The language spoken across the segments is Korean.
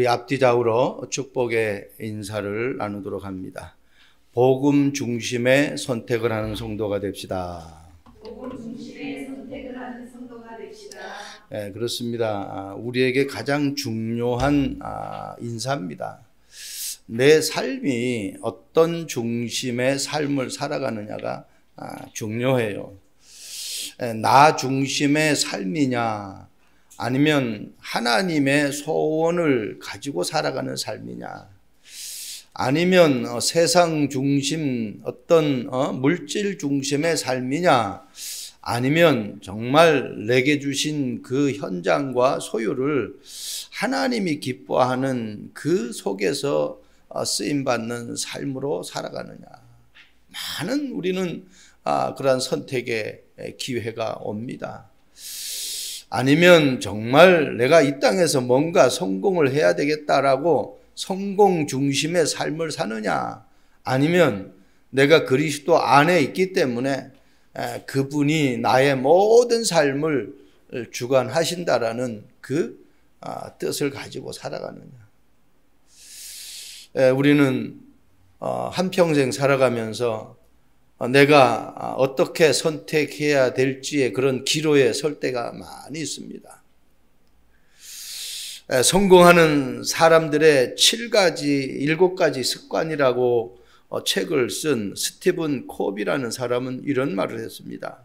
우리 앞뒤좌우로 축복의 인사를 나누도록 합니다. 복음 중심의 선택을 하는 성도가 됩시다. 복음 중심의 선택을 하는 성도가 됩시다. 네, 그렇습니다. 우리에게 가장 중요한 인사입니다. 내 삶이 어떤 중심의 삶을 살아가느냐가 중요해요. 나 중심의 삶이냐, 아니면 하나님의 소원을 가지고 살아가는 삶이냐, 아니면 세상 중심 어떤 물질 중심의 삶이냐, 아니면 정말 내게 주신 그 현장과 소유를 하나님이 기뻐하는 그 속에서 쓰임받는 삶으로 살아가느냐. 많은 우리는 그러한 선택의 기회가 옵니다. 아니면 정말 내가 이 땅에서 뭔가 성공을 해야 되겠다라고 성공 중심의 삶을 사느냐, 아니면 내가 그리스도 안에 있기 때문에 그분이 나의 모든 삶을 주관하신다라는 그 뜻을 가지고 살아가느냐. 우리는 한평생 살아가면서 내가 어떻게 선택해야 될지의 그런 기로에 설 때가 많이 있습니다. 성공하는 사람들의 7가지 습관이라고 책을 쓴 스티븐 콥이라는 사람은 이런 말을 했습니다.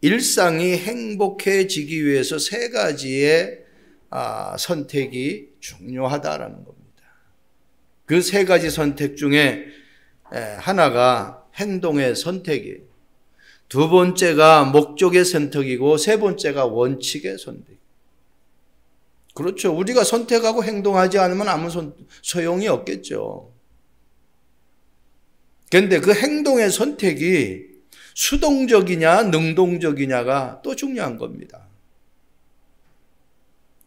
일상이 행복해지기 위해서 3가지의 선택이 중요하다라는 겁니다. 그 3가지 선택 중에 하나가 행동의 선택이에요. 2번째가 목적의 선택이고 3번째가 원칙의 선택. 그렇죠. 우리가 선택하고 행동하지 않으면 아무 소용이 없겠죠. 그런데 그 행동의 선택이 수동적이냐 능동적이냐가 또 중요한 겁니다.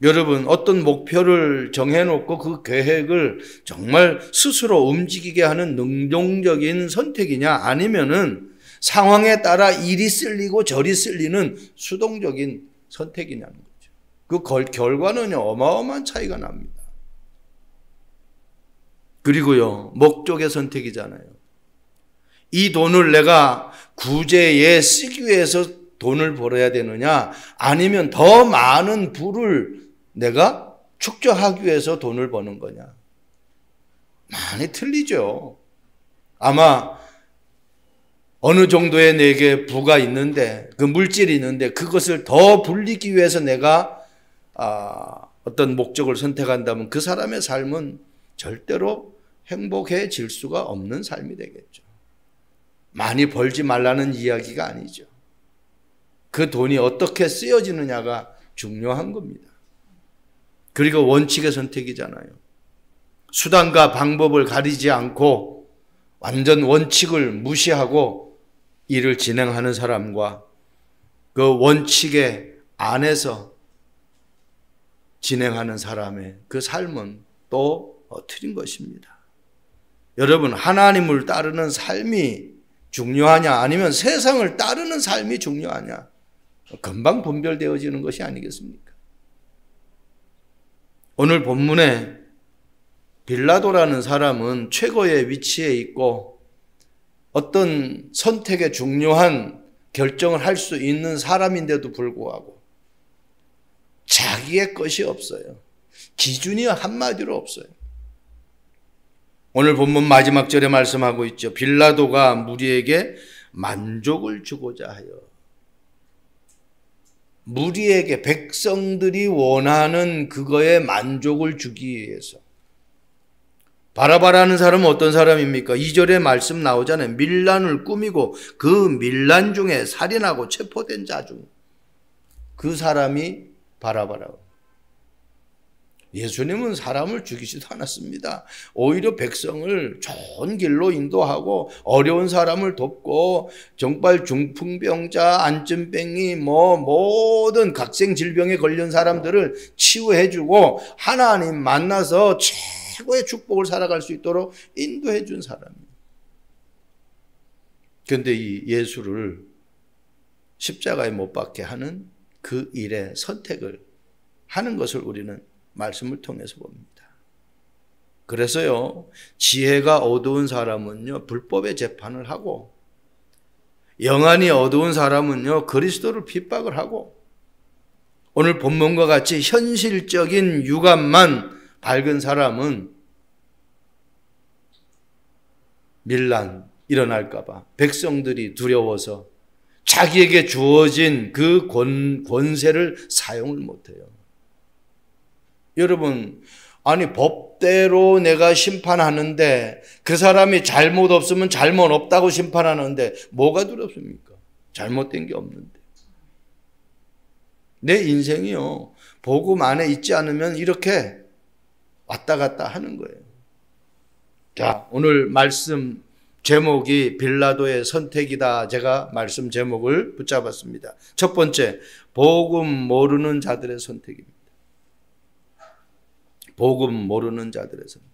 여러분, 어떤 목표를 정해놓고 그 계획을 정말 스스로 움직이게 하는 능동적인 선택이냐, 아니면은 상황에 따라 이리 쓸리고 저리 쓸리는 수동적인 선택이냐는 거죠. 그 결과는요, 어마어마한 차이가 납니다. 그리고요, 목적의 선택이잖아요. 이 돈을 내가 구제에 쓰기 위해서 돈을 벌어야 되느냐, 아니면 더 많은 부를 내가 축적하기 위해서 돈을 버는 거냐. 많이 틀리죠. 아마 어느 정도의 내게 부가 있는데, 그 물질이 있는데 그것을 더 불리기 위해서 내가 어떤 목적을 선택한다면 그 사람의 삶은 절대로 행복해질 수가 없는 삶이 되겠죠. 많이 벌지 말라는 이야기가 아니죠. 그 돈이 어떻게 쓰여지느냐가 중요한 겁니다. 그리고 원칙의 선택이잖아요. 수단과 방법을 가리지 않고 완전 원칙을 무시하고 일을 진행하는 사람과 그 원칙의 안에서 진행하는 사람의 그 삶은 또 틀린 것입니다. 여러분, 하나님을 따르는 삶이 중요하냐, 아니면 세상을 따르는 삶이 중요하냐, 금방 분별되어지는 것이 아니겠습니까? 오늘 본문에 빌라도라는 사람은 최고의 위치에 있고 어떤 선택에 중요한 결정을 할 수 있는 사람인데도 불구하고 자기의 것이 없어요. 기준이 한마디로 없어요. 오늘 본문 마지막 절에 말씀하고 있죠. 빌라도가 무리에게 만족을 주고자 하여. 무리에게, 백성들이 원하는 그거에 만족을 주기 위해서. 바라바라는 사람은 어떤 사람입니까? 2절에 말씀 나오잖아요. 밀란을 꾸미고 그 밀란 중에 살인하고 체포된 자 중 그 사람이 바라바라고. 예수님은 사람을 죽이지도 않았습니다. 오히려 백성을 좋은 길로 인도하고 어려운 사람을 돕고 정말 중풍병자, 안전병이 모든 각생 질병에 걸린 사람들을 치유해주고 하나님 만나서 최고의 축복을 살아갈 수 있도록 인도해 준 사람이에요. 그런데 이 예수를 십자가에 못 박게 하는 그 일에 선택을 하는 것을 우리는 말씀을 통해서 봅니다. 그래서요, 지혜가 어두운 사람은요, 불법의 재판을 하고, 영안이 어두운 사람은요, 그리스도를 핍박을 하고, 오늘 본문과 같이 현실적인 육안만 밝은 사람은 밀란 일어날까봐 백성들이 두려워서 자기에게 주어진 그 권세를 사용을 못해요. 여러분, 아니 법대로 내가 심판하는데 그 사람이 잘못 없으면 잘못 없다고 심판하는데 뭐가 두렵습니까? 잘못된 게 없는데. 내 인생이요, 복음 안에 있지 않으면 이렇게 왔다 갔다 하는 거예요. 자, 오늘 말씀 제목이 빌라도의 선택이다. 제가 말씀 제목을 붙잡았습니다. 첫 번째, 복음 모르는 자들의 선택입니다. 복음 모르는 자들의 선택.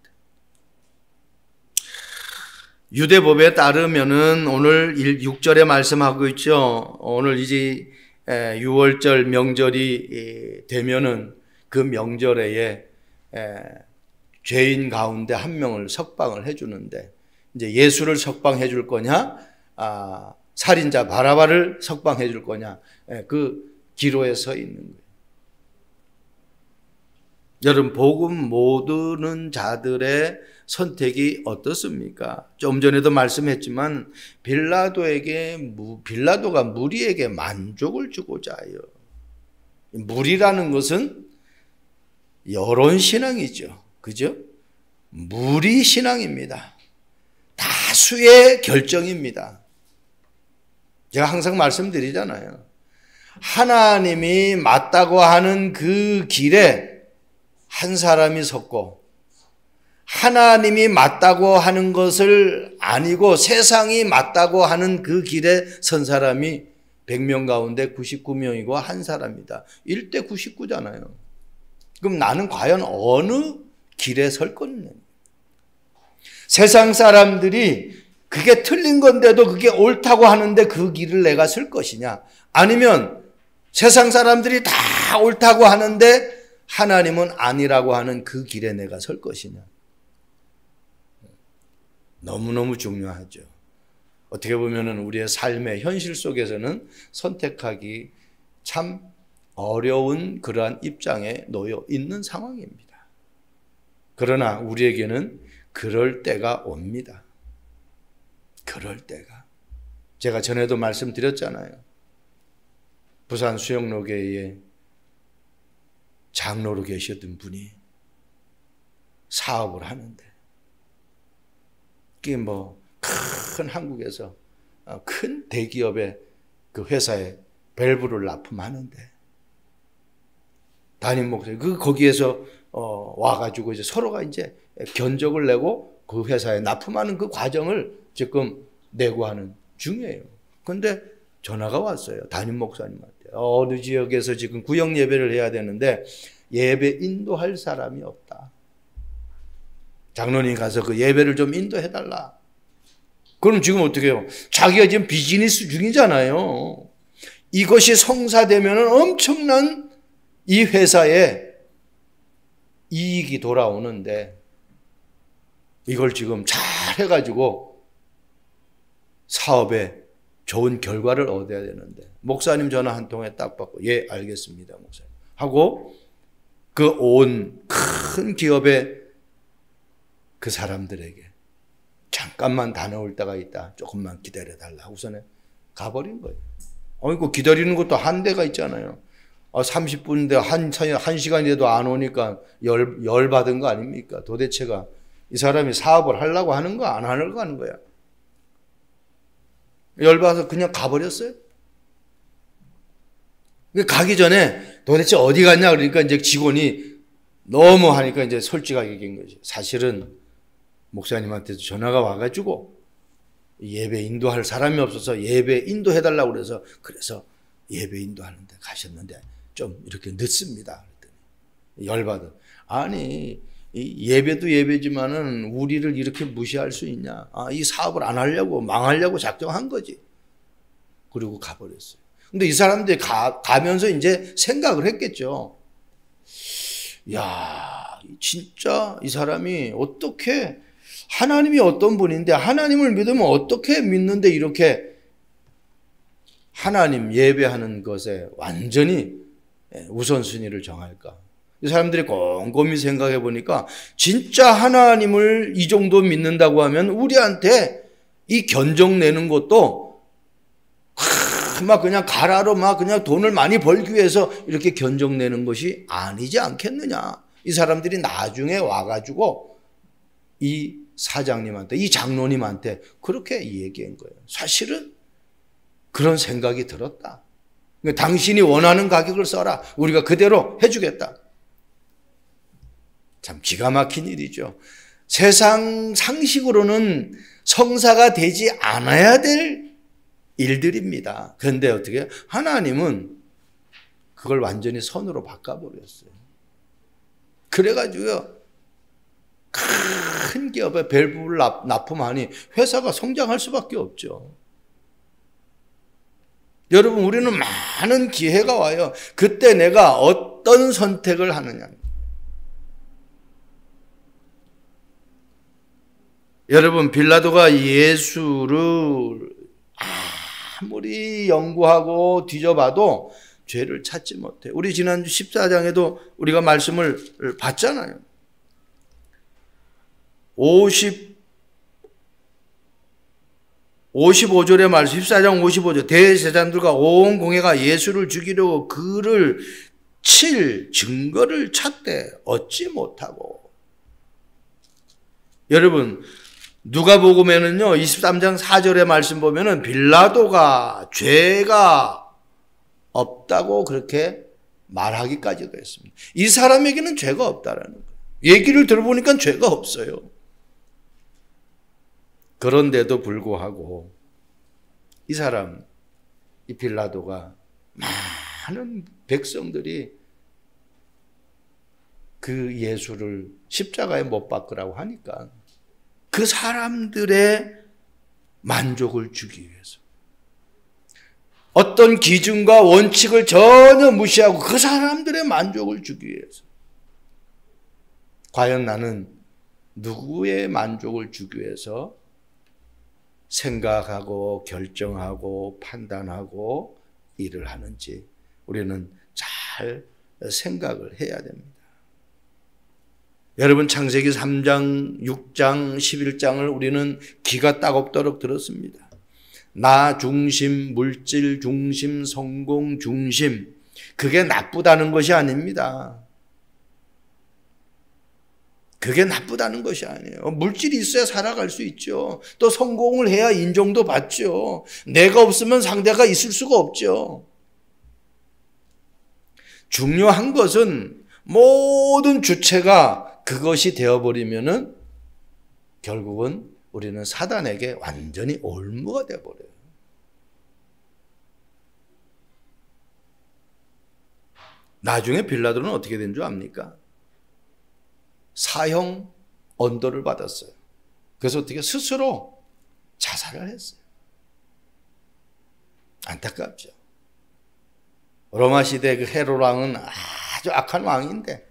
유대법에 따르면은 오늘 6절에 말씀하고 있죠. 오늘 이제 6월절 명절이 되면은 그 명절에 죄인 가운데 한 명을 석방을 해주는데, 이제 예수를 석방해 줄 거냐, 살인자 바라바를 석방해 줄 거냐, 그 기로에 서 있는 거예요. 여러분, 복음 모르는 자들의 선택이 어떻습니까? 좀 전에도 말씀했지만 빌라도가 무리에게 만족을 주고자 해요. 무리라는 것은 여론신앙이죠. 그죠? 무리신앙입니다. 다수의 결정입니다. 제가 항상 말씀드리잖아요. 하나님이 맞다고 하는 그 길에 한 사람이 섰고, 하나님이 맞다고 하는 것을 아니고 세상이 맞다고 하는 그 길에 선 사람이 100명 가운데 99명이고 한 사람이다. 1대 99잖아요. 그럼 나는 과연 어느 길에 설 거냐? 세상 사람들이 그게 틀린 건데도 그게 옳다고 하는데 그 길을 내가 쓸 것이냐? 아니면 세상 사람들이 다 옳다고 하는데 하나님은 아니라고 하는 그 길에 내가 설 것이냐? 너무너무 중요하죠. 어떻게 보면 우리의 삶의 현실 속에서는 선택하기 참 어려운 그러한 입장에 놓여 있는 상황입니다. 그러나 우리에게는 그럴 때가 옵니다. 그럴 때가. 제가 전에도 말씀드렸잖아요. 부산 수영로교회에 장로로 계셨던 분이 사업을 하는데, 이게 큰 한국에서 큰 대기업의 그 회사에 밸브를 납품하는데, 담임 목사님 거기에서 와가지고 이제 서로가 이제 견적을 내고 그 회사에 납품하는 그 과정을 지금 내고 하는 중이에요. 그런데 전화가 왔어요. 담임 목사님한테. 어느 지역에서 지금 구역 예배를 해야 되는데 예배 인도할 사람이 없다. 장로님 가서 그 예배를 좀 인도해달라. 그럼 지금 어떻게 해요? 자기가 지금 비즈니스 중이잖아요. 이것이 성사되면 엄청난 이 회사에 이익이 돌아오는데, 이걸 지금 잘 해가지고 사업에 좋은 결과를 얻어야 되는데, 목사님 전화 한 통에 딱 받고, 예, 알겠습니다, 목사님. 하고 그 온 큰 기업의 그 사람들에게 잠깐만 다녀올 때가 있다. 조금만 기다려달라. 우선에 가버린 거예요. 그 기다리는 것도 한대가 있잖아요. 30분인데 한 시간이라도 안 오니까 열 받은 거 아닙니까? 도대체가 이 사람이 사업을 하려고 하는 거 안 하려고 하는 거야. 열 받아서 그냥 가버렸어요. 가기 전에 도대체 어디 갔냐 그러니까 이제 직원이 너무 하니까 이제 솔직하게 얘기한 거지. 사실은 목사님한테 전화가 와가지고 예배 인도할 사람이 없어서 예배 인도해달라고 그래서 예배 인도하는데 가셨는데 좀 이렇게 늦습니다. 그랬더니 열받아. 아니, 이 예배도 예배지만은 우리를 이렇게 무시할 수 있냐? 이 사업을 안 하려고 망하려고 작정한 거지. 그리고 가버렸어요. 근데 이 사람들이 가면서 이제 생각을 했겠죠. 야, 진짜 이 사람이 어떻게, 하나님이 어떤 분인데 하나님을 믿으면 어떻게 믿는데 이렇게 하나님 예배하는 것에 완전히 우선순위를 정할까? 이 사람들이 곰곰이 생각해 보니까 진짜 하나님을 이 정도 믿는다고 하면 우리한테 이 견적 내는 것도 막 그냥 가라로 막 그냥 돈을 많이 벌기 위해서 이렇게 견적 내는 것이 아니지 않겠느냐. 이 사람들이 나중에 와가지고 이 사장님한테, 이 장로님한테 그렇게 얘기한 거예요. 사실은 그런 생각이 들었다. 당신이 원하는 가격을 써라. 우리가 그대로 해주겠다. 참 기가 막힌 일이죠. 세상 상식으로는 성사가 되지 않아야 될 일들입니다. 그런데 어떻게 하나님은 그걸 완전히 선으로 바꿔버렸어요. 그래가지고요, 큰 기업에 밸브를 납품하니 회사가 성장할 수밖에 없죠. 여러분, 우리는 많은 기회가 와요. 그때 내가 어떤 선택을 하느냐. 여러분, 빌라도가 예수를 아무리 연구하고 뒤져봐도 죄를 찾지 못해. 우리 지난주 14장에도 우리가 말씀을 봤잖아요. 55절의 말씀, 14장 55절. 대제사장들과 온 공회가 예수를 죽이려고 그를 칠 증거를 찾되 얻지 못하고. 여러분, 누가복음에는요 23장 4절의 말씀 보면은 빌라도가 죄가 없다고 그렇게 말하기까지도 했습니다. 이 사람에게는 죄가 없다라는 거예요. 얘기를 들어보니까 죄가 없어요. 그런데도 불구하고 이 사람, 이 빌라도가 많은 백성들이 그 예수를 십자가에 못 박으라고 하니까 그 사람들의 만족을 주기 위해서 어떤 기준과 원칙을 전혀 무시하고 그 사람들의 만족을 주기 위해서 과연 나는 누구의 만족을 주기 위해서 생각하고 결정하고 판단하고 일을 하는지 우리는 잘 생각을 해야 됩니다. 여러분, 창세기 3장, 6장, 11장을 우리는 귀가 따갑도록 들었습니다. 나 중심, 물질 중심, 성공 중심, 그게 나쁘다는 것이 아닙니다. 그게 나쁘다는 것이 아니에요. 물질이 있어야 살아갈 수 있죠. 또 성공을 해야 인정도 받죠. 내가 없으면 상대가 있을 수가 없죠. 중요한 것은 모든 주체가 그것이 되어버리면은 결국은 우리는 사단에게 완전히 올무가 되어버려요. 나중에 빌라도는 어떻게 된 줄 압니까? 사형 언도를 받았어요. 그래서 어떻게 스스로 자살을 했어요. 안타깝죠. 로마 시대 그 헤롯 왕은 아주 악한 왕인데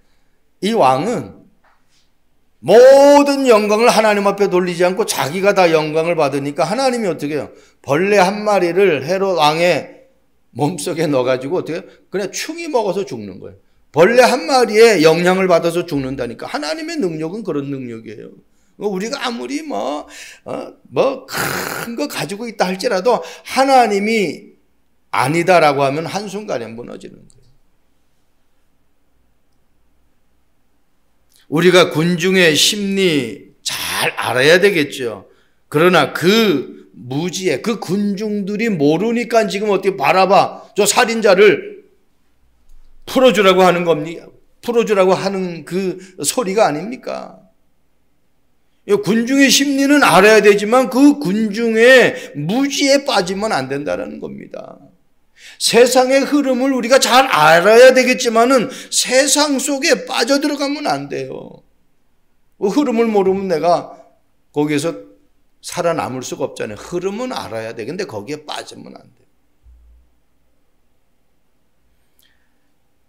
이 왕은 모든 영광을 하나님 앞에 돌리지 않고 자기가 다 영광을 받으니까 하나님이 어떻게 해요? 벌레 한 마리를 헤롯 왕의 몸속에 넣어가지고 어떻게 그냥 충이 먹어서 죽는 거예요. 벌레 한 마리에 영향을 받아서 죽는다니까. 하나님의 능력은 그런 능력이에요. 우리가 아무리 큰 거 가지고 있다 할지라도 하나님이 아니다라고 하면 한순간에 무너지는 거예요. 우리가 군중의 심리 잘 알아야 되겠죠. 그러나 그 무지에 그 군중들이 모르니까 지금 어떻게 바라봐. 저 살인자를 풀어주라고 하는 겁니까? 풀어주라고 하는 그 소리가 아닙니까? 군중의 심리는 알아야 되지만 그 군중의 무지에 빠지면 안 된다는 겁니다. 세상의 흐름을 우리가 잘 알아야 되겠지만은 세상 속에 빠져들어가면 안 돼요. 그 흐름을 모르면 내가 거기에서 살아남을 수가 없잖아요. 흐름은 알아야 돼. 근데 거기에 빠지면 안 돼요.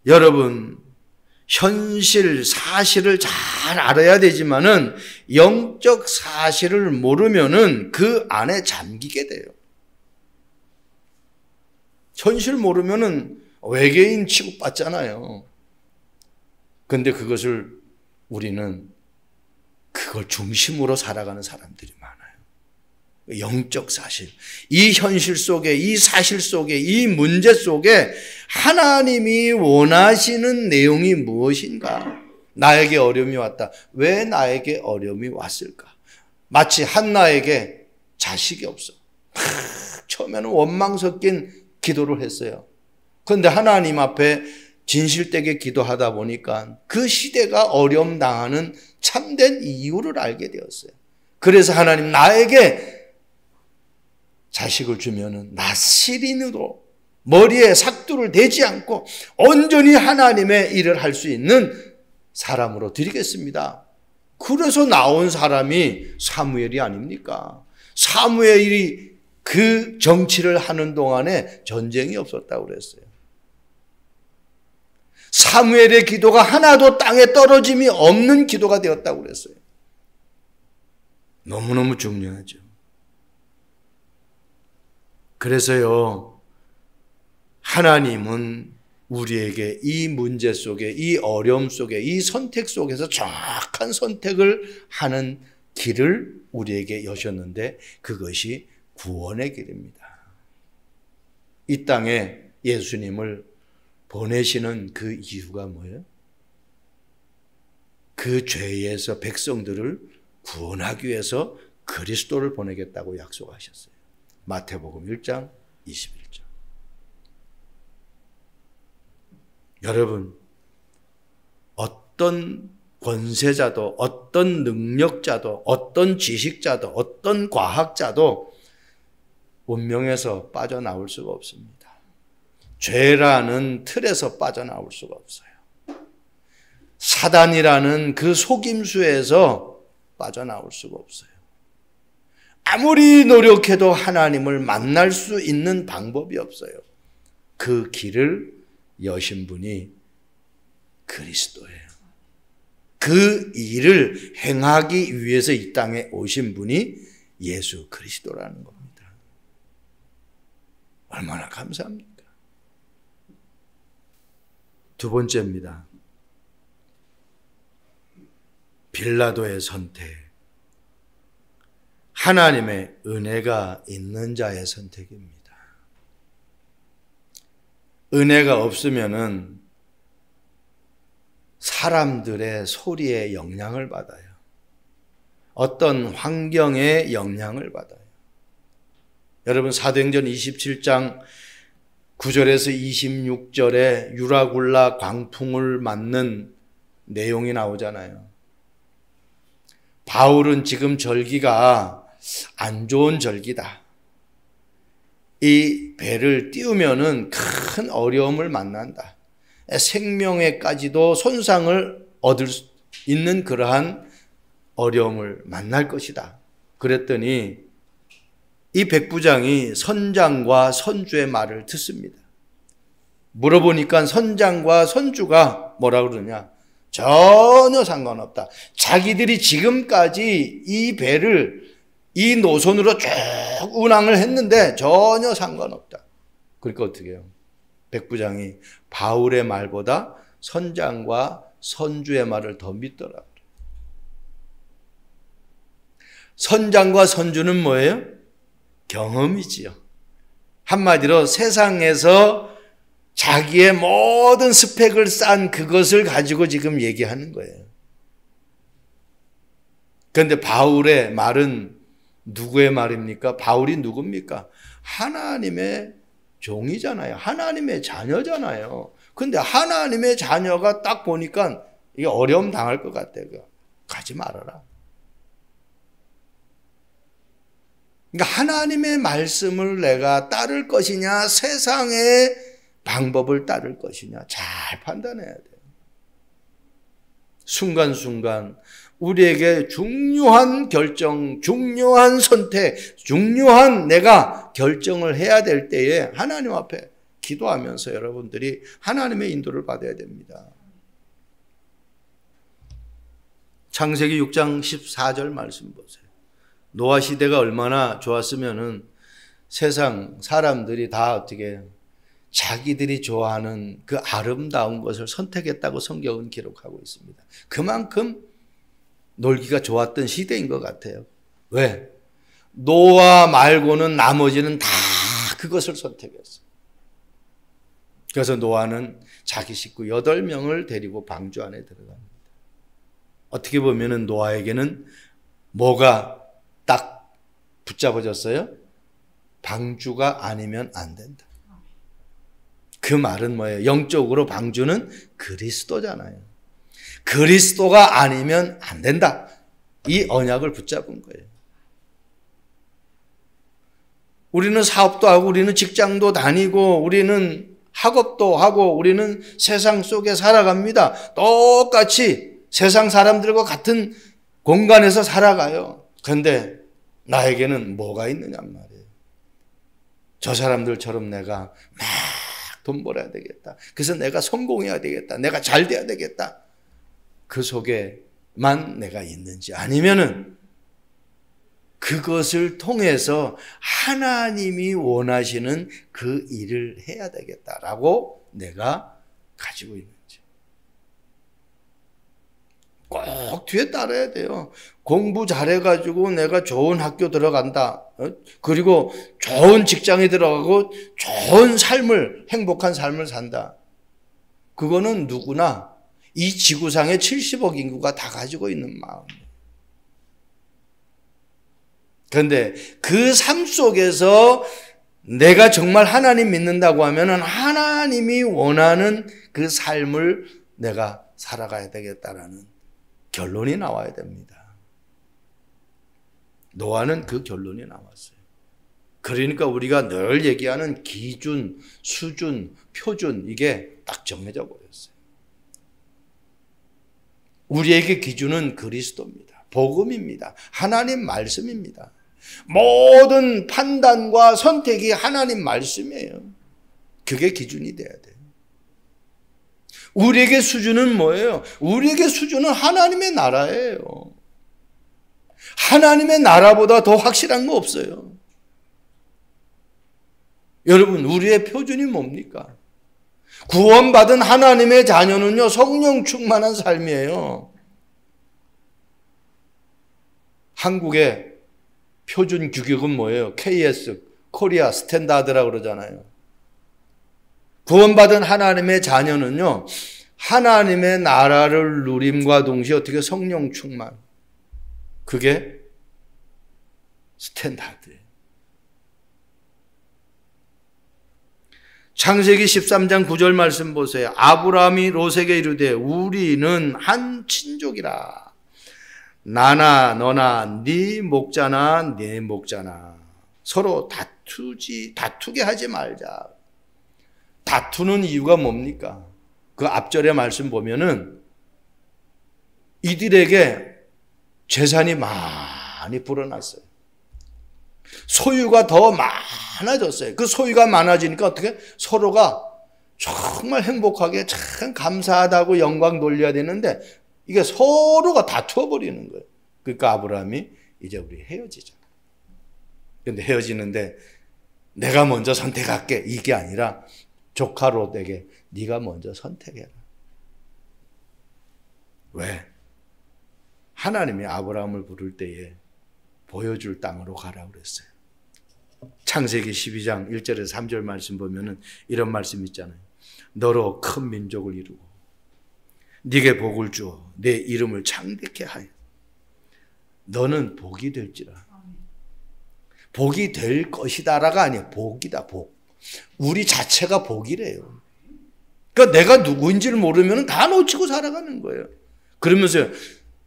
여러분, 현실, 사실을 잘 알아야 되지만은 영적 사실을 모르면은 그 안에 잠기게 돼요. 현실 모르면은 외계인 취급받잖아요. 근데 그것을 우리는 그걸 중심으로 살아가는 사람들이 많아요. 영적 사실. 이 현실 속에, 이 사실 속에, 이 문제 속에 하나님이 원하시는 내용이 무엇인가? 나에게 어려움이 왔다. 왜 나에게 어려움이 왔을까? 마치 한나에게 자식이 없어. 처음에는 원망 섞인 기도를 했어요. 그런데 하나님 앞에 진실되게 기도하다 보니까 그 시대가 어려움 당하는 참된 이유를 알게 되었어요. 그래서 하나님 나에게 자식을 주면은 나시린으로 머리에 삭두를 대지 않고 온전히 하나님의 일을 할 수 있는 사람으로 드리겠습니다. 그래서 나온 사람이 사무엘이 아닙니까? 사무엘이 그 정치를 하는 동안에 전쟁이 없었다고 그랬어요. 사무엘의 기도가 하나도 땅에 떨어짐이 없는 기도가 되었다고 그랬어요. 너무너무 중요하죠. 그래서요, 하나님은 우리에게 이 문제 속에, 이 어려움 속에, 이 선택 속에서 정확한 선택을 하는 길을 우리에게 여셨는데 그것이 구원의 길입니다. 이 땅에 예수님을 보내시는 그 이유가 뭐예요? 그 죄에서 백성들을 구원하기 위해서 그리스도를 보내겠다고 약속하셨어요. 마태복음 1장 21절. 여러분, 어떤 권세자도, 어떤 능력자도, 어떤 지식자도, 어떤 과학자도 운명에서 빠져나올 수가 없습니다. 죄라는 틀에서 빠져나올 수가 없어요. 사단이라는 그 속임수에서 빠져나올 수가 없어요. 아무리 노력해도 하나님을 만날 수 있는 방법이 없어요. 그 길을 여신 분이 그리스도예요. 그 일을 행하기 위해서 이 땅에 오신 분이 예수 그리스도라는 겁니다. 얼마나 감사합니까? 두 번째입니다. 빌라도의 선택. 하나님의 은혜가 있는 자의 선택입니다. 은혜가 없으면은 사람들의 소리에 영향을 받아요. 어떤 환경에 영향을 받아요. 여러분 사도행전 27장 9절에서 26절에 유라굴라 광풍을 맞는 내용이 나오잖아요. 바울은 지금 절기가 안 좋은 절기다. 이 배를 띄우면은 큰 어려움을 만난다. 생명에까지도 손상을 얻을 수 있는 그러한 어려움을 만날 것이다. 그랬더니 이 백부장이 선장과 선주의 말을 듣습니다. 물어보니까 선장과 선주가 뭐라고 그러냐? 전혀 상관없다. 자기들이 지금까지 이 배를 이 노선으로 쭉 운항을 했는데 전혀 상관없다. 그러니까 어떻게 해요? 백부장이 바울의 말보다 선장과 선주의 말을 더 믿더라고요. 선장과 선주는 뭐예요? 경험이지요. 한마디로 세상에서 자기의 모든 스펙을 쌓은 그것을 가지고 지금 얘기하는 거예요. 그런데 바울의 말은 누구의 말입니까? 바울이 누굽니까? 하나님의 종이잖아요. 하나님의 자녀잖아요. 근데 하나님의 자녀가 딱 보니까 이게 어려움 당할 것 같아요. 가지 말아라. 그러니까 하나님의 말씀을 내가 따를 것이냐, 세상의 방법을 따를 것이냐, 잘 판단해야 돼요. 순간순간 우리에게 중요한 결정, 중요한 선택, 중요한 내가 결정을 해야 될 때에 하나님 앞에 기도하면서 여러분들이 하나님의 인도를 받아야 됩니다. 창세기 6장 14절 말씀 보세요. 노아 시대가 얼마나 좋았으면은 세상 사람들이 다 어떻게 자기들이 좋아하는 그 아름다운 것을 선택했다고 성경은 기록하고 있습니다. 그만큼 놀기가 좋았던 시대인 것 같아요. 왜? 노아 말고는 나머지는 다 그것을 선택했어요. 그래서 노아는 자기 식구 8명을 데리고 방주 안에 들어갑니다. 어떻게 보면은 노아에게는 뭐가 딱 붙잡아졌어요? 방주가 아니면 안 된다. 그 말은 뭐예요? 영적으로 방주는 그리스도잖아요. 그리스도가 아니면 안 된다. 이 언약을 붙잡은 거예요. 우리는 사업도 하고 우리는 직장도 다니고 우리는 학업도 하고 우리는 세상 속에 살아갑니다. 똑같이 세상 사람들과 같은 공간에서 살아가요. 그런데 나에게는 뭐가 있느냔 말이에요. 저 사람들처럼 내가 막 돈 벌어야 되겠다. 그래서 내가 성공해야 되겠다. 내가 잘 돼야 되겠다. 그 속에만 내가 있는지 아니면은 그것을 통해서 하나님이 원하시는 그 일을 해야 되겠다라고 내가 가지고 있는지. 꼭 뒤에 따라야 돼요. 공부 잘해가지고 내가 좋은 학교 들어간다. 그리고 좋은 직장에 들어가고 좋은 삶을, 행복한 삶을 산다. 그거는 누구나 이 지구상의 70억 인구가 다 가지고 있는 마음이에요. 그런데 그 삶 속에서 내가 정말 하나님 믿는다고 하면은 하나님이 원하는 그 삶을 내가 살아가야 되겠다라는 결론이 나와야 됩니다. 노아는 그 결론이 나왔어요. 그러니까 우리가 늘 얘기하는 기준, 수준, 표준 이게 딱 정해져 버렸어요. 우리에게 기준은 그리스도입니다. 복음입니다. 하나님 말씀입니다. 모든 판단과 선택이 하나님 말씀이에요. 그게 기준이 돼야 돼요. 우리에게 수준은 뭐예요? 우리에게 수준은 하나님의 나라예요. 하나님의 나라보다 더 확실한 거 없어요. 여러분, 우리의 표준이 뭡니까? 구원받은 하나님의 자녀는요, 성령 충만한 삶이에요. 한국의 표준 규격은 뭐예요? KS, 코리아 스탠다드라고 그러잖아요. 구원받은 하나님의 자녀는요, 하나님의 나라를 누림과 동시에 어떻게 성령 충만. 그게 스탠다드예요. 창세기 13장 9절 말씀 보세요. 아브라함이 롯에게 이르되 우리는 한 친족이라. 나나 너나 네 목자나 네 목자나 서로 다투게 하지 말자. 다투는 이유가 뭡니까? 그 앞절의 말씀 보면은 이들에게 재산이 많이 불어났어요. 소유가 더 많아졌어요. 그 소유가 많아지니까 어떻게? 서로가 정말 행복하게 참 감사하다고 영광 돌려야 되는데 이게 서로가 다투어 버리는 거예요. 그러니까 아브라함이 이제 우리 헤어지자. 그런데 헤어지는데 내가 먼저 선택할게 이게 아니라 조카 롯에게 네가 먼저 선택해라. 왜? 하나님이 아브라함을 부를 때에 보여줄 땅으로 가라고 그랬어요. 창세기 12장 1절에서 3절 말씀 보면은 이런 말씀 있잖아요. 너로 큰 민족을 이루고 네게 복을 주어 내 이름을 창대케 하여 너는 복이 될지라. 복이 될 것이다라가 아니에요. 복이다, 복. 우리 자체가 복이래요. 그러니까 내가 누구인지를 모르면 다 놓치고 살아가는 거예요. 그러면서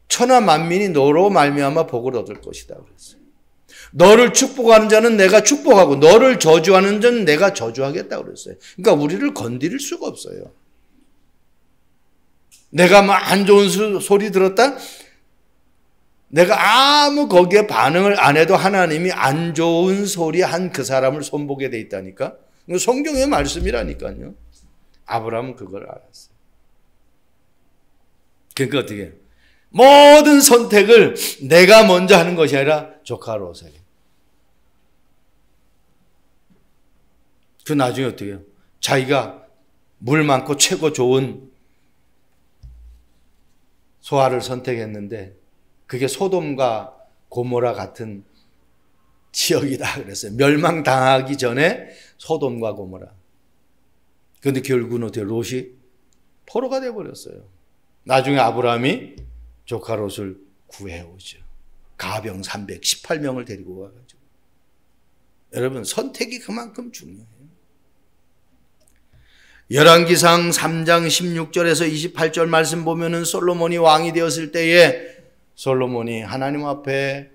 천하 만민이 너로 말미암아 복을 얻을 것이다 그랬어요. 너를 축복하는 자는 내가 축복하고 너를 저주하는 자는 내가 저주하겠다 그랬어요. 그러니까 우리를 건드릴 수가 없어요. 내가 막 안 좋은 소리 들었다? 내가 아무 거기에 반응을 안 해도 하나님이 안 좋은 소리 한 그 사람을 손보게 돼 있다니까. 성경의 말씀이라니까요. 아브라함은 그걸 알았어요. 그러니까 어떻게 모든 선택을 내가 먼저 하는 것이 아니라 조카 롯에게. 그 나중에 어떻게 해요? 자기가 물 많고 최고 좋은 소아를 선택했는데 그게 소돔과 고모라 같은 지역이다 그랬어요. 멸망당하기 전에 소돔과 고모라. 그런데 결국은 어떻게 롯이 포로가 되어버렸어요. 나중에 아브라함이 조카 롯을 구해오죠. 가병 318명을 데리고 가가지고. 여러분, 선택이 그만큼 중요해요. 열왕기상 3장 16절에서 28절 말씀 보면은 솔로몬이 왕이 되었을 때에 솔로몬이 하나님 앞에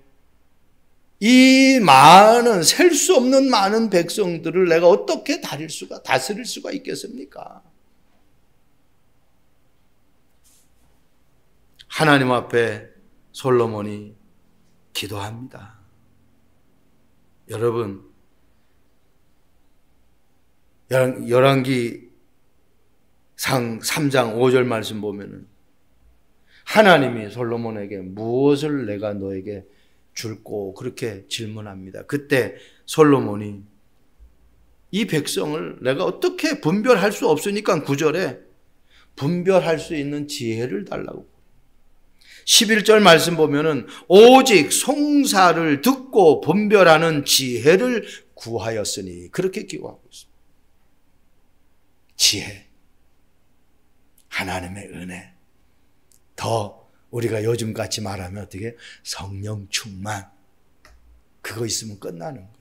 이 많은 셀 수 없는 많은 백성들을 내가 어떻게 다스릴 수가 있겠습니까? 하나님 앞에 솔로몬이 기도합니다. 여러분, 열왕기상 3장 5절 말씀 보면은 하나님이 솔로몬에게 무엇을 내가 너에게 줄고 그렇게 질문합니다. 그때 솔로몬이 이 백성을 내가 어떻게 분별할 수 없으니까 9절에 분별할 수 있는 지혜를 달라고. 11절 말씀 보면은 오직 송사를 듣고 분별하는 지혜를 구하였으니 그렇게 기도하고 있습니다. 지혜, 하나님의 은혜, 더 우리가 요즘같이 말하면 어떻게 성령 충만, 그거 있으면 끝나는 거예요.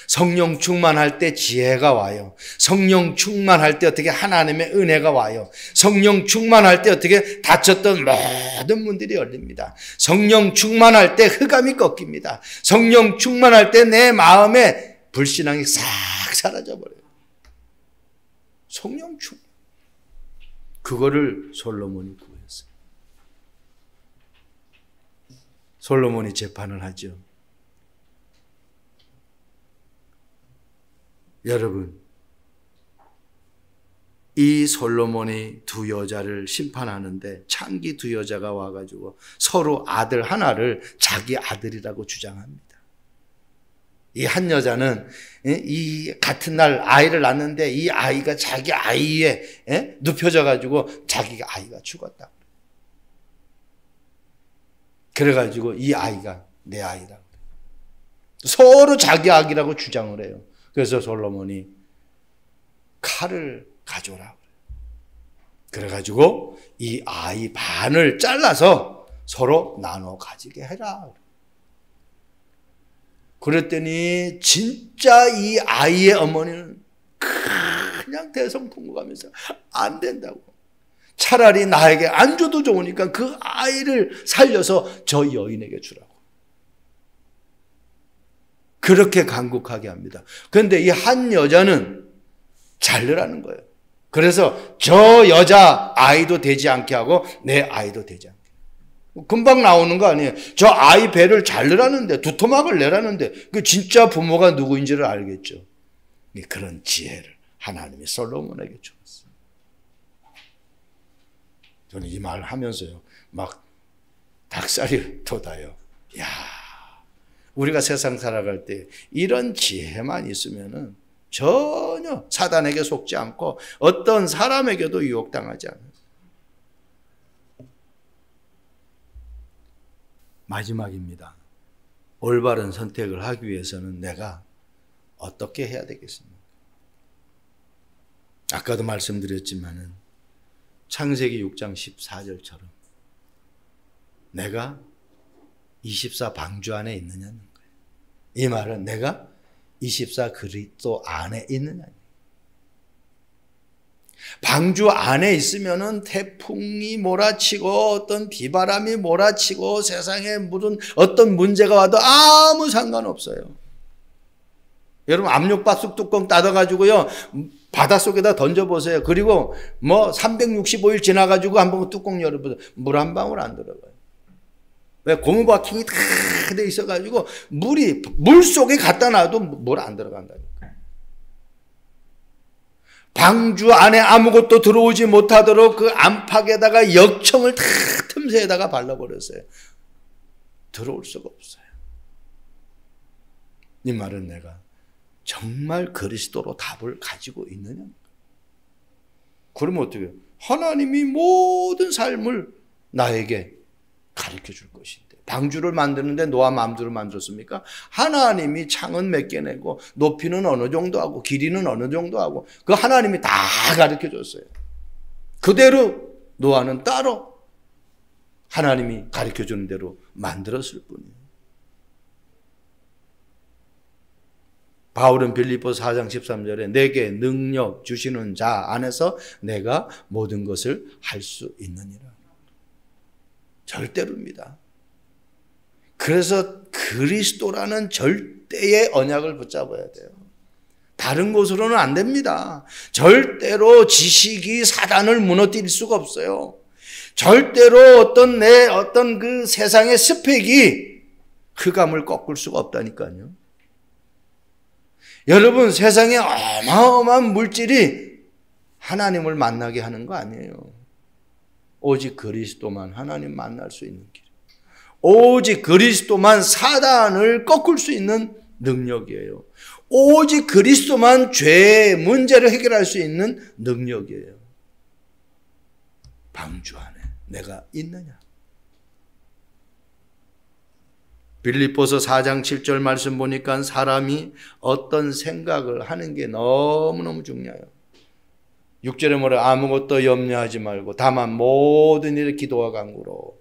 성령 충만할 때 지혜가 와요. 성령 충만할 때 어떻게 하나님의 은혜가 와요. 성령 충만할 때 어떻게 닫혔던 모든 문들이 열립니다. 성령 충만할 때 흑암이 꺾입니다. 성령 충만할 때 내 마음에 불신앙이 싹 사라져버려요. 성령 충만. 그거를 솔로몬이 구했어요. 솔로몬이 재판을 하죠. 여러분, 이 솔로몬이 두 여자를 심판하는데 창기 두 여자가 와가지고 서로 아들 하나를 자기 아들이라고 주장합니다. 이 한 여자는 이 같은 날 아이를 낳는데 이 아이가 자기 아이에 눕혀져가지고 자기가 아이가 죽었다. 그래가지고 이 아이가 내 아이라고. 서로 자기 아기라고 주장을 해요. 그래서 솔로몬이 칼을 가져오라. 그래가지고 이 아이 반을 잘라서 서로 나눠 가지게 해라. 그랬더니 진짜 이 아이의 어머니는 그냥 대성통곡하면서 안 된다고. 차라리 나에게 안 줘도 좋으니까 그 아이를 살려서 저 여인에게 주라고. 그렇게 간곡하게 합니다. 그런데 이 한 여자는 자르라는 거예요. 그래서 저 여자 아이도 되지 않게 하고 내 아이도 되지 않게. 금방 나오는 거 아니에요. 저 아이 배를 자르라는데, 두토막을 내라는데 그 진짜 부모가 누구인지를 알겠죠. 그런 지혜를 하나님이 솔로몬에게 주었어요. 저는 이 말 하면서요 막 닭살이 돋아요. 야, 우리가 세상 살아갈 때 이런 지혜만 있으면은 전혀 사단에게 속지 않고 어떤 사람에게도 유혹당하지 않아요. 마지막입니다. 올바른 선택을 하기 위해서는 내가 어떻게 해야 되겠습니까? 아까도 말씀드렸지만은 창세기 6장 14절처럼 내가 24 방주 안에 있느냐는 거예요. 이 말은 내가 24 그리스도 안에 있느냐. 방주 안에 있으면은 태풍이 몰아치고 어떤 비바람이 몰아치고 세상에 무슨 어떤 문제가 와도 아무 상관없어요. 여러분 압력밥솥 뚜껑 닫아가지고요 바닷속에다 던져보세요. 그리고 뭐 365일 지나가지고 한번 뚜껑 열어보세요. 물 한 방울 안 들어가요. 왜? 고무 바킹이 다 돼 있어가지고 물 속에 갖다 놔도 물 안 들어간다니까. 방주 안에 아무것도 들어오지 못하도록 그 안팎에다가 역청을 다 틈새에다가 발라버렸어요. 들어올 수가 없어요. 이 말은 내가 정말 그리스도로 답을 가지고 있느냐? 그러면 어떻게 해요? 하나님이 모든 삶을 나에게 가르쳐 줄 것인데, 방주를 만드는데 노아 마음대로 만들었습니까? 하나님이 창은 몇 개 내고 높이는 어느 정도 하고 길이는 어느 정도 하고 그 하나님이 다 가르쳐 줬어요. 그대로 노아는 따로 하나님이 가르쳐 주는 대로 만들었을 뿐이에요. 바울은 빌립보서 4장 13절에 내게 능력 주시는 자 안에서 내가 모든 것을 할 수 있느니라. 절대로입니다. 그래서 그리스도라는 절대의 언약을 붙잡아야 돼요. 다른 곳으로는 안 됩니다. 절대로 지식이 사단을 무너뜨릴 수가 없어요. 절대로 어떤 그 세상의 스펙이 흑암을 꺾을 수가 없다니까요. 여러분, 세상에 어마어마한 물질이 하나님을 만나게 하는 거 아니에요. 오직 그리스도만 하나님 만날 수 있는 길. 오직 그리스도만 사단을 꺾을 수 있는 능력이에요. 오직 그리스도만 죄의 문제를 해결할 수 있는 능력이에요. 방주 안에 내가 있느냐? 빌립보서 4장 7절 말씀 보니까 사람이 어떤 생각을 하는 게 너무너무 중요해요. 6절에 뭐래? 아무것도 염려하지 말고 다만 모든 일에 기도와 간구로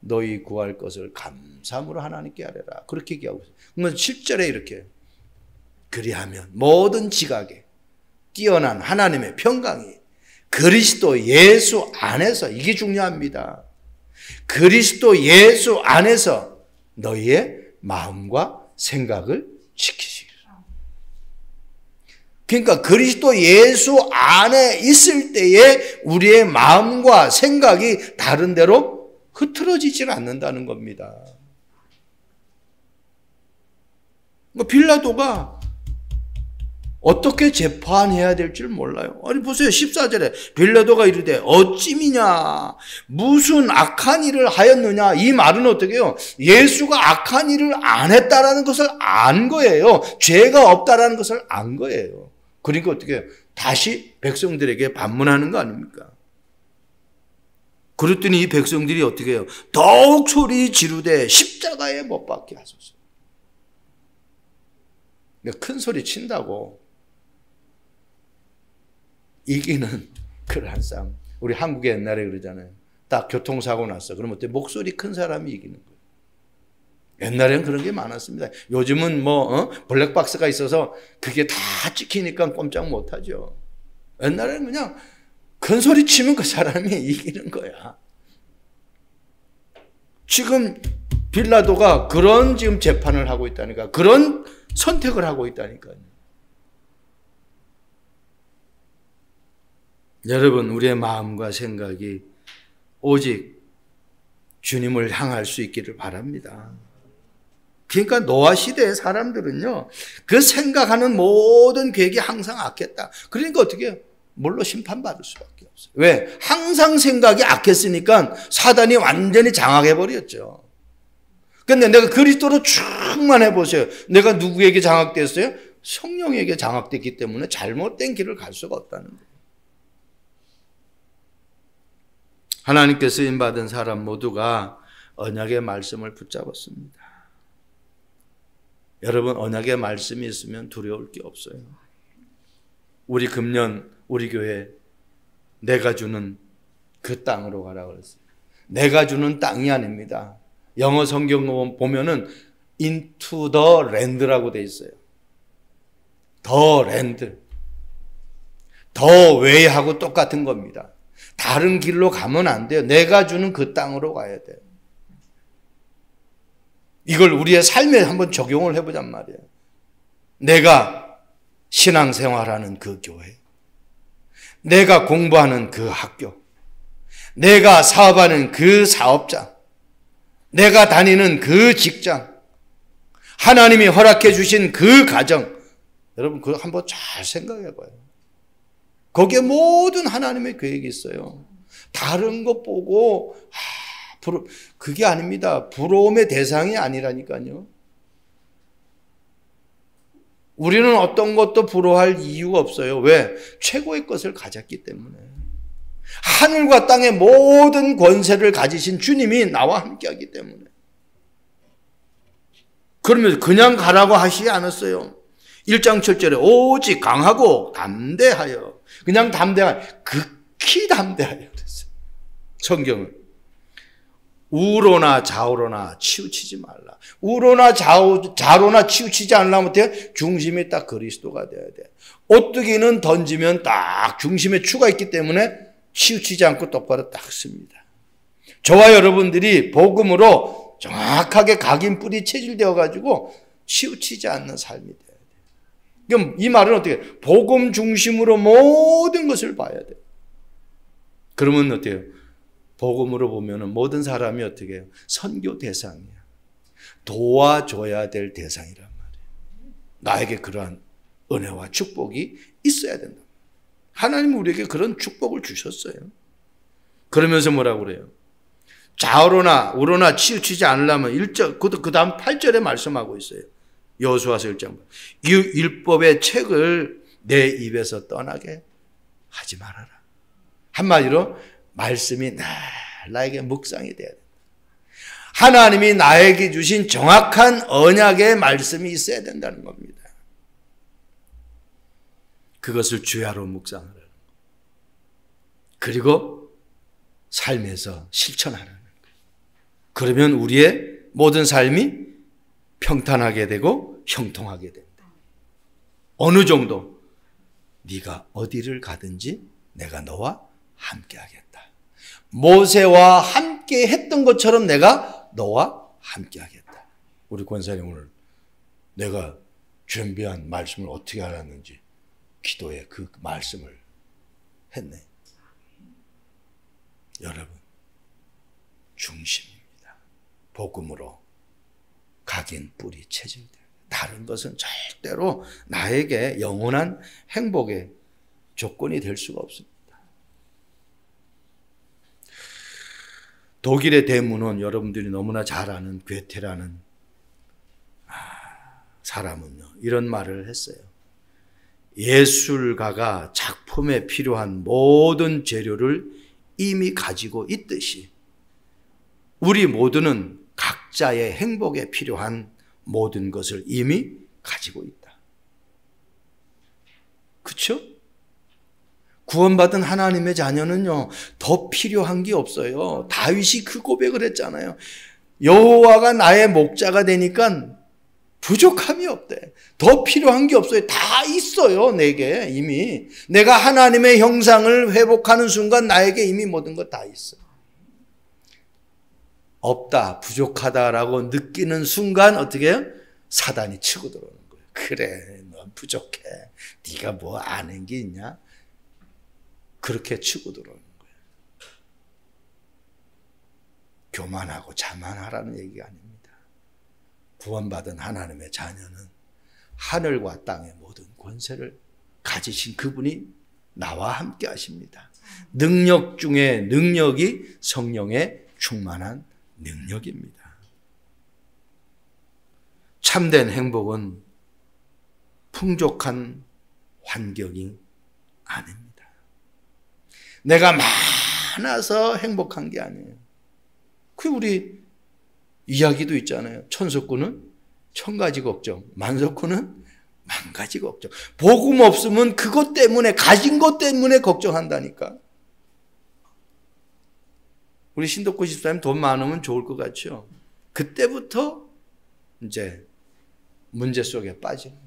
너희 구할 것을 감사함으로 하나님께 아뢰라. 그렇게 얘기하고 있어요. 그러면 7절에 이렇게 그리하면 모든 지각에 뛰어난 하나님의 평강이 그리스도 예수 안에서, 이게 중요합니다. 그리스도 예수 안에서 너희의 마음과 생각을 지키시리라. 그러니까 그리스도 예수 안에 있을 때에 우리의 마음과 생각이 다른 데로 흐트러지질 않는다는 겁니다. 빌라도가 어떻게 재판해야 될지를 몰라요. 아니 보세요. 14절에 빌라도가 이르되 어찌미냐 무슨 악한 일을 하였느냐. 이 말은 어떻게 해요? 예수가 악한 일을 안 했다라는 것을 안 거예요. 죄가 없다라는 것을 안 거예요. 그러니까 어떻게 해요? 다시 백성들에게 반문하는 거 아닙니까? 그랬더니 이 백성들이 어떻게 해요? 더욱 소리 지르되 십자가에 못 박게 하소서. 큰 소리 친다고 이기는 그러한 싸움. 우리 한국에 옛날에 그러잖아요. 딱 교통사고 났어. 그러면 어때? 목소리 큰 사람이 이기는 거예요. 옛날에는 그런 게 많았습니다. 요즘은 블랙박스가 있어서 그게 다 찍히니까 꼼짝 못하죠. 옛날에는 그냥 큰 소리 치면 그 사람이 이기는 거야. 지금 빌라도가 그런 지금 재판을 하고 있다니까. 그런 선택을 하고 있다니까요. 여러분, 우리의 마음과 생각이 오직 주님을 향할 수 있기를 바랍니다. 그러니까 노아 시대의 사람들은요, 그 생각하는 모든 계획이 항상 악했다. 그러니까 어떻게 해요? 물로 심판받을 수밖에 없어요. 왜? 항상 생각이 악했으니까 사단이 완전히 장악해버렸죠. 근데 내가 그리스도로 충만해 보세요. 내가 누구에게 장악됐어요? 성령에게 장악됐기 때문에 잘못된 길을 갈 수가 없다는 거예요. 하나님께 쓰임받은 사람 모두가 언약의 말씀을 붙잡았습니다. 여러분, 언약의 말씀이 있으면 두려울 게 없어요. 우리 금년 우리 교회 내가 주는 그 땅으로 가라고 그랬어요. 내가 주는 땅이 아닙니다. 영어 성경 보면은 into the land라고 돼 있어요. the land. the way하고 똑같은 겁니다. 다른 길로 가면 안 돼요. 내가 주는 그 땅으로 가야 돼요. 이걸 우리의 삶에 한번 적용을 해보잔 말이에요. 내가 신앙생활하는 그 교회, 내가 공부하는 그 학교, 내가 사업하는 그 사업장, 내가 다니는 그 직장, 하나님이 허락해 주신 그 가정, 여러분 그거 한번 잘 생각해 봐요. 거기에 모든 하나님의 계획이 있어요. 다른 것 보고 그게 아닙니다. 부러움의 대상이 아니라니까요. 우리는 어떤 것도 부러워할 이유가 없어요. 왜? 최고의 것을 가졌기 때문에. 하늘과 땅의 모든 권세를 가지신 주님이 나와 함께하기 때문에. 그러면 그냥 가라고 하시지 않았어요. 1장 7절에 오직 강하고 담대하여, 그냥 담대하여, 극히 담대하여 그랬어요. 성경은. 우로나 좌우로나 치우치지 말라. 우로나 좌로나 치우치지 않으려면 어때요? 중심이 딱 그리스도가 돼야 돼. 오뚜기는 던지면 딱 중심에 추가 있기 때문에 치우치지 않고 똑바로 딱 씁니다. 저와 여러분들이 복음으로 정확하게 각인 뿌리 체질되어 가지고 치우치지 않는 삶이 돼야 돼. 그럼 이 말은 어떻게? 복음 중심으로 모든 것을 봐야 돼. 그러면 어때요? 복음으로 보면은 모든 사람이 어떻게 해요? 선교 대상이야. 도와줘야 될 대상이란 말이에요. 나에게 그러한 은혜와 축복이 있어야 된다. 하나님은 우리에게 그런 축복을 주셨어요. 그러면서 뭐라고 그래요? 좌우로나 우로나 치우치지 않으려면 1절, 그 다음 8절에 말씀하고 있어요. 여호수아서 1장. 이 율법의 책을 내 입에서 떠나게 하지 말아라. 한마디로 말씀이 나에게 묵상이 돼야 된다. 하나님이 나에게 주신 정확한 언약의 말씀이 있어야 된다는 겁니다. 그것을 주야로 묵상하라는 것. 그리고 삶에서 실천하라는 것. 그러면 우리의 모든 삶이 평탄하게 되고 형통하게 된다. 어느 정도? 네가 어디를 가든지 내가 너와 함께 하겠다. 모세와 함께 했던 것처럼 내가 너와 함께 하겠다. 우리 권사님 오늘 내가 준비한 말씀을 어떻게 알았는지 기도에 그 말씀을 했네. 여러분, 중심입니다. 복음으로 각인 뿌리 체질돼요. 다른 것은 절대로 나에게 영원한 행복의 조건이 될 수가 없습니다. 독일의 대문은 여러분들이 너무나 잘 아는 괴테라는 사람은요, 이런 말을 했어요. 예술가가 작품에 필요한 모든 재료를 이미 가지고 있듯이 우리 모두는 각자의 행복에 필요한 모든 것을 이미 가지고 있다. 그렇죠? 구원받은 하나님의 자녀는요, 더 필요한 게 없어요. 다윗이 그 고백을 했잖아요. 여호와가 나의 목자가 되니까 부족함이 없대. 더 필요한 게 없어요. 다 있어요, 내게 이미. 내가 하나님의 형상을 회복하는 순간 나에게 이미 모든 것 다 있어. 없다, 부족하다라고 느끼는 순간 어떻게 해요? 사단이 치고 들어오는 거예요. 그래, 넌 부족해. 네가 뭐 아는 게 있냐? 그렇게 치고 들어오는 거예요. 교만하고 자만하라는 얘기가 아닙니다. 구원받은 하나님의 자녀는 하늘과 땅의 모든 권세를 가지신 그분이 나와 함께 하십니다. 능력 중에 능력이 성령의 충만한 능력입니다. 참된 행복은 풍족한 환경이 아닙니다. 내가 많아서 행복한 게 아니에요. 그 우리 이야기도 있잖아요. 천석구는 1000가지 걱정, 만석구는 10,000가지 걱정. 복음 없으면 그것 때문에, 가진 것 때문에 걱정한다니까. 우리 신덕구 집사님 돈 많으면 좋을 것 같죠? 그때부터 이제 문제 속에 빠지는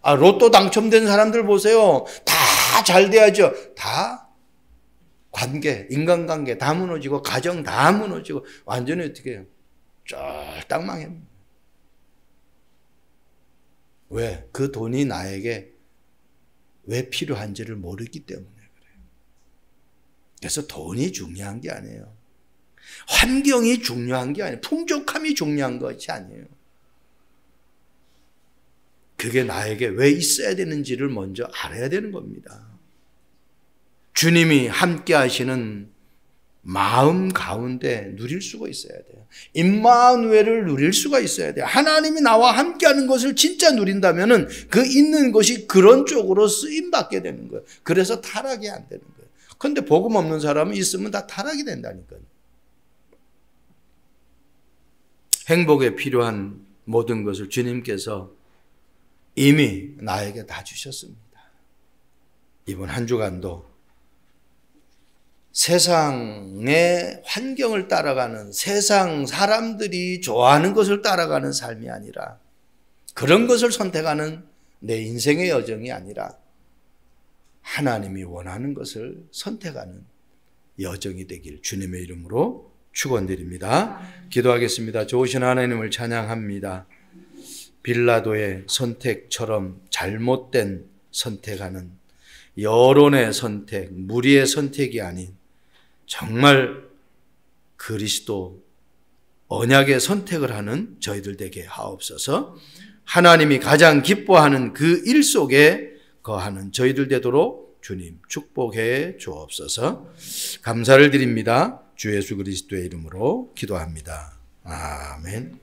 거예요. 로또 당첨된 사람들 보세요. 다 잘 돼야죠. 다 관계, 인간관계 다 무너지고 가정 다 무너지고 완전히 어떻게 해요? 쫄딱 망합니다. 왜? 그 돈이 나에게 왜 필요한지를 모르기 때문에 그래요. 그래서 돈이 중요한 게 아니에요. 환경이 중요한 게 아니에요. 풍족함이 중요한 것이 아니에요. 그게 나에게 왜 있어야 되는지를 먼저 알아야 되는 겁니다. 주님이 함께 하시는 마음 가운데 누릴 수가 있어야 돼요. 임마누엘을 누릴 수가 있어야 돼요. 하나님이 나와 함께하는 것을 진짜 누린다면은 그 있는 것이 그런 쪽으로 쓰임 받게 되는 거예요. 그래서 타락이 안 되는 거예요. 그런데 복음 없는 사람은 있으면 다 타락이 된다니까요. 행복에 필요한 모든 것을 주님께서 이미 나에게 다 주셨습니다. 이번 한 주간도 세상의 환경을 따라가는, 세상 사람들이 좋아하는 것을 따라가는 삶이 아니라, 그런 것을 선택하는 내 인생의 여정이 아니라 하나님이 원하는 것을 선택하는 여정이 되길 주님의 이름으로 축원드립니다. 기도하겠습니다. 좋으신 하나님을 찬양합니다. 빌라도의 선택처럼 잘못된 선택하는 여론의 선택, 무리의 선택이 아닌 정말 그리스도 언약의 선택을 하는 저희들 되게 하옵소서. 하나님이 가장 기뻐하는 그 일 속에 거하는 저희들 되도록 주님 축복해 주옵소서. 감사를 드립니다. 주 예수 그리스도의 이름으로 기도합니다. 아멘.